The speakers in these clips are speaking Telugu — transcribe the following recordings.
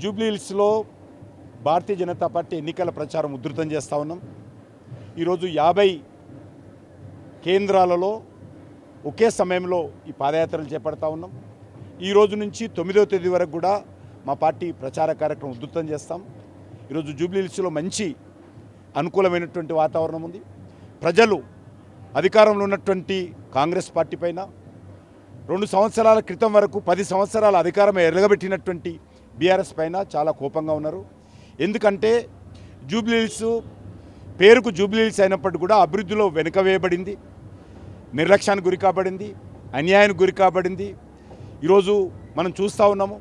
జూబ్లీహిల్స్లో భారతీయ జనతా పార్టీ ఎన్నికల ప్రచారం ఉధృతం చేస్తూ ఉన్నాం. ఈరోజు 50 కేంద్రాలలో ఒకే సమయంలో ఈ పాదయాత్రలు చేపడతా ఉన్నాం. ఈ రోజు నుంచి 9వ తేదీ వరకు కూడా మా పార్టీ ప్రచార కార్యక్రమం ఉధృతం చేస్తాం. ఈరోజు జూబ్లీహిల్స్లో మంచి అనుకూలమైనటువంటి వాతావరణం ఉంది. ప్రజలు అధికారంలో ఉన్నటువంటి కాంగ్రెస్ పార్టీ పైన 2 సంవత్సరాల క్రితం వరకు 10 సంవత్సరాల అధికారం ఎరగబెట్టినటువంటి బీఆర్ఎస్ పైన చాలా కోపంగా ఉన్నారు. ఎందుకంటే జూబ్లీహిల్స్ పేరుకు జూబ్లీహిల్స్ అయినప్పటికీ కూడా అభివృద్ధిలో వెనుక వేయబడింది, నిర్లక్ష్యానికి గురి కాబడింది, అన్యాయానికి గురి కాబడింది. ఈరోజు మనం చూస్తూ ఉన్నాము,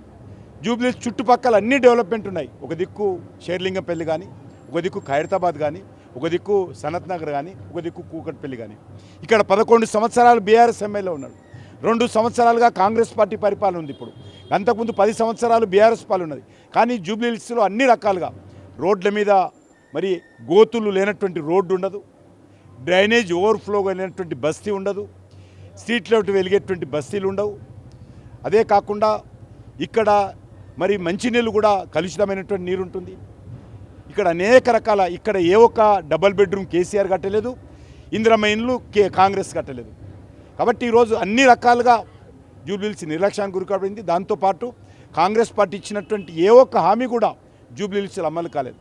జూబ్లీహిల్స్ చుట్టుపక్కల అన్ని డెవలప్మెంట్ ఉన్నాయి. ఒక దిక్కు షేర్లింగంపల్లి కానీ, ఒక దిక్కు ఖైరతాబాద్ కానీ, ఒక దిక్కు సనత్ నగర్ కానీ, ఒక దిక్కు కూకట్పల్లి కానీ. ఇక్కడ 11 సంవత్సరాలు బీఆర్ఎస్ ఎమ్మెల్యే ఉన్నాడు. 2 సంవత్సరాలుగా కాంగ్రెస్ పార్టీ పరిపాలన ఉంది. ఇప్పుడు అంతకుముందు 10 సంవత్సరాలు బీఆర్ఎస్ పాలన ఉన్నది. కానీ జూబ్లీహిల్స్లో అన్ని రకాలుగా రోడ్ల మీద మరి గోతులు లేనటువంటి రోడ్డు ఉండదు, డ్రైనేజ్ ఓవర్ఫ్లో లేనటువంటి బస్తీ ఉండదు, స్ట్రీట్ లైట్ వెలిగేటువంటి బస్తీలు ఉండవు. అదే కాకుండా ఇక్కడ మరి మంచినీళ్ళు కూడా కలుషితమైనటువంటి నీరు ఉంటుంది. ఇక్కడ అనేక రకాల ఇక్కడ ఏ ఒక్క డబల్ బెడ్రూమ్ కేసీఆర్ కట్టలేదు, ఇందిరమ్మ ఇండ్లు కాంగ్రెస్ కట్టలేదు. కాబట్టి ఈరోజు అన్ని రకాలుగా జూబ్లీహిల్స్ నిర్లక్ష్యానికి గురికాబడింది. దాంతోపాటు కాంగ్రెస్ పార్టీ ఇచ్చినటువంటి ఏ ఒక్క హామీ కూడా జూబ్లీహిల్స్లో అమలు కాలేదు.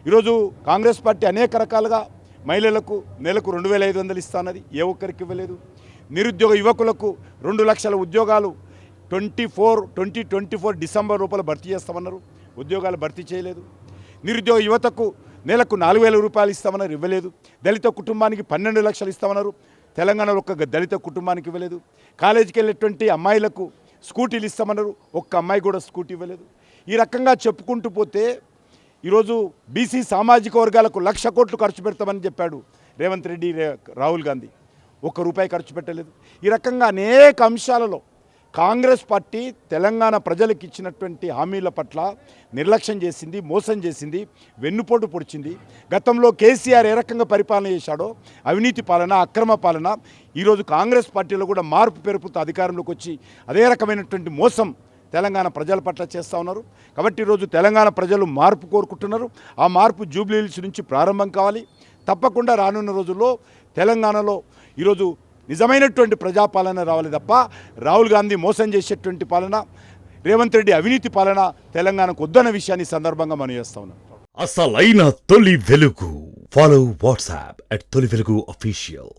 ఈరోజు కాంగ్రెస్ పార్టీ అనేక రకాలుగా మహిళలకు నెలకు 2500 ఇస్తానది, ఏ ఒక్కరికి ఇవ్వలేదు. నిరుద్యోగ యువకులకు 2 లక్షల ఉద్యోగాలు 2024 డిసెంబర్ లోపల భర్తీ చేస్తామన్నారు, ఉద్యోగాలు భర్తీ చేయలేదు. నిరుద్యోగ యువతకు నెలకు 4000 రూపాయలు ఇస్తామన్నారు, ఇవ్వలేదు. దళిత కుటుంబానికి 12 లక్షలు ఇస్తామన్నారు, తెలంగాణలో ఒక్క దళిత కుటుంబానికి ఇవ్వలేదు. కాలేజీకి వెళ్ళేటువంటి అమ్మాయిలకు స్కూటీలు ఇస్తామన్నారు, ఒక్క అమ్మాయి కూడా స్కూటీ ఇవ్వలేదు. ఈ రకంగా చెప్పుకుంటూ పోతే ఈరోజు బీసీ సామాజిక వర్గాలకు 1,00,000 కోట్లు ఖర్చు పెడతామని చెప్పాడు రేవంత్ రెడ్డి, రాహుల్ గాంధీ. ₹1 ఖర్చు పెట్టలేదు. ఈ రకంగా అనేక అంశాలలో కాంగ్రెస్ పార్టీ తెలంగాణ ప్రజలకు ఇచ్చినటువంటి హామీల పట్ల నిర్లక్ష్యం చేసింది, మోసం చేసింది, వెన్నుపోటు పొడిచింది. గతంలో కేసీఆర్ ఏ రకంగా పరిపాలన చేశాడో అవినీతి పాలన, అక్రమ పాలన, ఈరోజు కాంగ్రెస్ పార్టీలో కూడా మార్పు పెరుపుతో అధికారంలోకి వచ్చి అదే రకమైనటువంటి మోసం తెలంగాణ ప్రజల పట్ల చేస్తూ ఉన్నారు. కాబట్టి ఈరోజు తెలంగాణ ప్రజలు మార్పు కోరుకుంటున్నారు. ఆ మార్పు జూబ్లీహిల్స్ నుంచి ప్రారంభం కావాలి. తప్పకుండా రానున్న రోజుల్లో తెలంగాణలో ఈరోజు నిజమైనటువంటి ప్రజాపాలన రావాలి తప్ప రాహుల్ గాంధీ మోసం చేసేటువంటి పాలన, రేవంత్ రెడ్డి అవినీతి పాలన తెలంగాణకు వద్దన్న విషయాన్ని సందర్భంగా మనం చేస్తా ఉన్నాం. అసలైన తొలి వెలుగు. ఫాలో వాట్సాప్ @తొలి వెలుగు అఫీషియల్.